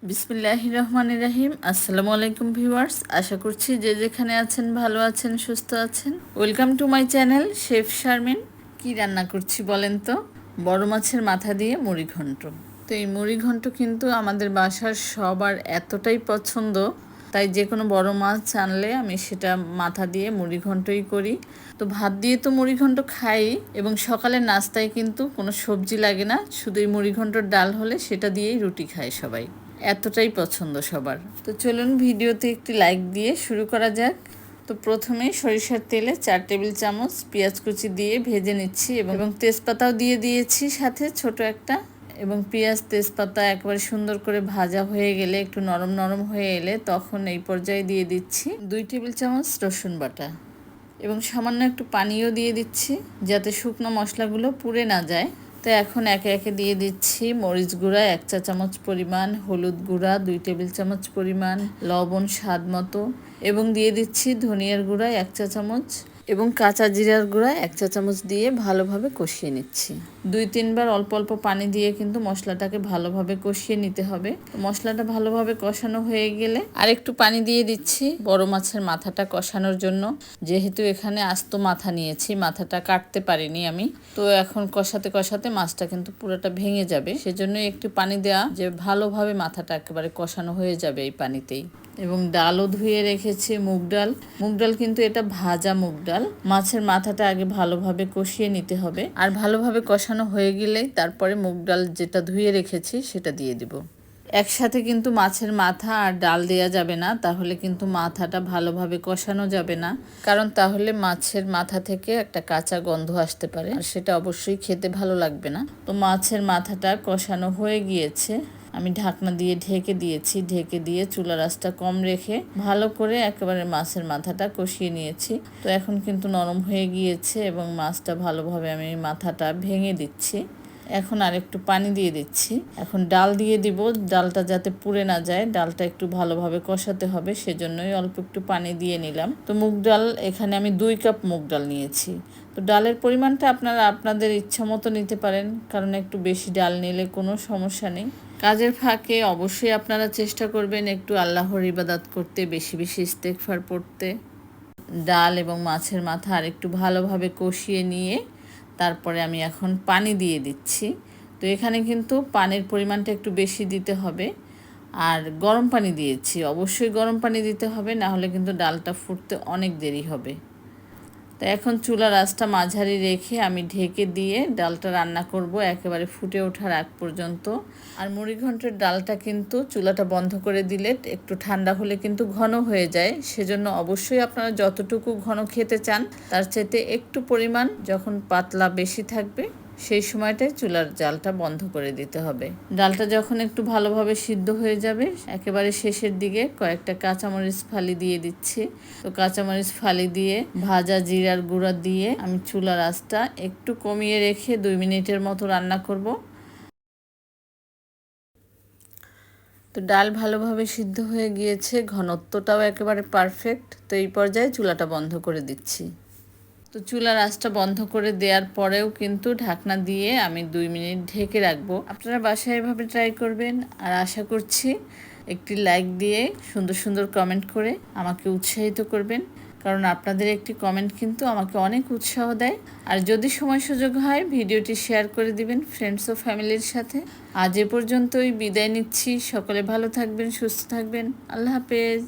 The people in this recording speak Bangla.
বিসমিল্লাহির রহমানির রহিম। আসসালামু আলাইকুম ভিউয়ার্স, আশা করছি যে যেখানে আছেন ভালো আছেন, সুস্থ আছেন। Welcome to my channel chef Sharmin. কি রান্না করছি বলেন তো? বড় মাছের মাথা দিয়ে মুড়ি ঘন্ট। তো এই মুড়ি ঘন্ট কিন্তু আমাদের বাসার সবার এতটাই পছন্দ, তাই যে কোনো বড় মাছ আনলে আমি সেটা মাথা দিয়ে মুড়ি ঘন্টই করি। তো ভাত দিয়ে তো মুড়ি ঘন্ট খাই, এবং সকালের নাস্তায় কিন্তু কোনো সবজি লাগে না, শুধু এই মুড়ি ঘন্টর ডাল হলে সেটা দিয়েই রুটি খায় সবাই, এতটাই পছন্দ সবার। তো চলুন ভিডিওতে একটি লাইক দিয়ে শুরু করা যাক। তো প্রথমেই সরিষার তেলে 4 টেবিল চামচ পেঁয়াজ কুচি দিয়ে ভেজে নিচ্ছি, এবং তেজপাতাও দিয়ে দিয়েছি সাথে ছোট একটা। এবং পেঁয়াজ তেজপাতা একবারে সুন্দর করে ভাজা হয়ে গেলে, একটু নরম নরম হয়ে এলে, তখন এই পর্যায়ে দিয়ে দিচ্ছি 2 টেবিল চামচ রসুন বাটা, এবং সামান্য একটু পানিও দিয়ে দিচ্ছি যাতে শুকনো মশলাগুলো পুড়ে না যায়। তো এখন একে একে দিয়ে দিচ্ছি মরিচ গুঁড়া 1 চা চামচ পরিমাণ, হলুদ গুঁড়া 2 টেবিল চামচ পরিমাণ, লবণ স্বাদ মতো, এবং দিয়ে দিচ্ছি ধনিয়ার গুঁড়া 1 চা চামচ, এবং কাঁচা জিরার গুঁড়া 1 চা চামচ দিয়ে ভালোভাবে কষিয়ে নিচ্ছি। 2-3 বার অল্প অল্প পানি দিয়ে কিন্তু মশলাটাকে ভালোভাবে কষিয়ে নিতে হবে। মশলাটা ভালোভাবে কষানো হয়ে গেলে আর একটু পানি দিয়ে দিচ্ছি বড় মাছের মাথাটা কষানোর জন্য। যেহেতু এখানে আস্ত মাথা নিয়েছি, মাথাটা কাটতে পারিনি আমি, তো এখন কষাতে কষাতে মাছটা কিন্তু পুরোটা ভেঙে যাবে, সেজন্য একটু পানি দেওয়া, যে ভালোভাবে মাথাটা একেবারে কষানো হয়ে যাবে এই পানিতেই। এবং ডালও ধুয়ে রেখেছি, মুগ ডাল কিন্তু এটা ভাজা মুগ ডাল। মাছের মাথাটা আগে ভালোভাবে কষিয়ে নিতে হবে, আর ভালোভাবে কষানো হয়ে গেলেই তারপরে মুগ ডাল যেটা ধুয়ে রেখেছি সেটা দিয়ে দিব। একসাথে কিন্তু মাছের মাথা আর ডাল দেওয়া যাবে না, তাহলে কিন্তু মাথাটা ভালোভাবে কষানো যাবে না, কারণ তাহলে মাছের মাথা থেকে একটা কাঁচা গন্ধ আসতে পারে, আর সেটা অবশ্যই খেতে ভালো লাগবে না। তো মাছের মাথাটা কষানো হয়ে গিয়েছে, আমি ঢাকনা দিয়ে ঢেকে দিয়েছি। ঢেকে দিয়ে চুলার আঁচটা কম রেখে ভালো করে একেবারে মাছের মাথাটা কষিয়ে নিয়েছি। তো এখন কিন্তু নরম হয়ে গিয়েছে, এবং মাছটা ভালোভাবে আমি মাথাটা ভেঙে দিচ্ছি। এখন আর একটু পানি দিয়ে দিচ্ছি। এখন ডাল দিয়ে দিব, ডালটা যাতে পুড়ে না যায়, ডালটা একটু ভালোভাবে কষাতে হবে, সেজন্যই অল্প একটু পানি দিয়ে নিলাম। তো মুগ ডাল এখানে আমি 2 কাপ মুগ ডাল নিয়েছি। তো ডালের পরিমাণটা আপনারা আপনাদের ইচ্ছা মতো নিতে পারেন, কারণ একটু বেশি ডাল নিলে কোনো সমস্যা নেই। কাজের ফাঁকে অবশ্যই আপনারা চেষ্টা করবেন একটু আল্লাহর ইবাদত করতে, বেশি বেশি ইস্তেগফার পড়তে। ডাল এবং মাছের মাথা আর একটু ভালোভাবে কষিয়ে নিয়ে তারপরে আমি এখন পানি দিয়ে দিচ্ছি। তো এখানে কিন্তু পানির পরিমাণটা একটু বেশি দিতে হবে, আর গরম পানি দিয়েছি, অবশ্যই গরম পানি দিতে হবে, না হলে কিন্তু ডালটা ফুটতে অনেক দেরি হবে। তো এখন চুলার আঁচটা মাঝারি রেখে আমি ঢেকে দিয়ে ডালটা রান্না করব একেবারে ফুটে ওঠার আগ পর্যন্ত। আর মুড়ি ঘন্টের ডালটা কিন্তু চুলাটা বন্ধ করে দিলে একটু ঠান্ডা হলে কিন্তু ঘন হয়ে যায়, সেজন্য অবশ্যই আপনারা যতটুকু ঘন খেতে চান তার চাইতে একটু পরিমাণ যখন পাতলা বেশি থাকবে, সেই সময়টায় চুলার জালটা বন্ধ করে দিতে হবে। ডালটা যখন একটু ভালোভাবে সিদ্ধ হয়ে যাবে, একেবারে শেষের দিকে কয়েকটা কাঁচামরিচ ফালি দিয়ে দিচ্ছি। তো কাঁচামরিচ ফালি দিয়ে ভাজা জিরার গুঁড়া দিয়ে আমি চুলার আঁচটা একটু কমিয়ে রেখে 2 মিনিটের মতো রান্না করব। তো ডাল ভালোভাবে সিদ্ধ হয়ে গিয়েছে, ঘনত্বটাও একেবারে পারফেক্ট। তো এই পর্যায়ে চুলাটা বন্ধ করে দিচ্ছি। তো চুলার আঁচটা বন্ধ করে দেওয়ার পরেও কিন্তু ঢাকনা দিয়ে আমি 2 মিনিট ঢেকে রাখবো। আপনারা বাসায় এভাবে ট্রাই করবেন, আর আশা করছি একটি লাইক দিয়ে সুন্দর সুন্দর কমেন্ট করে আমাকে উৎসাহিত করবেন, কারণ আপনাদের একটি কমেন্ট কিন্তু আমাকে অনেক উৎসাহ দেয়। আর যদি সময় সুযোগ হয় ভিডিওটি শেয়ার করে দিবেন ফ্রেন্ডস ও ফ্যামিলির সাথে। আজ এ পর্যন্তই বিদায় নিচ্ছি। সকলে ভালো থাকবেন, সুস্থ থাকবেন। আল্লাহ হাফেজ।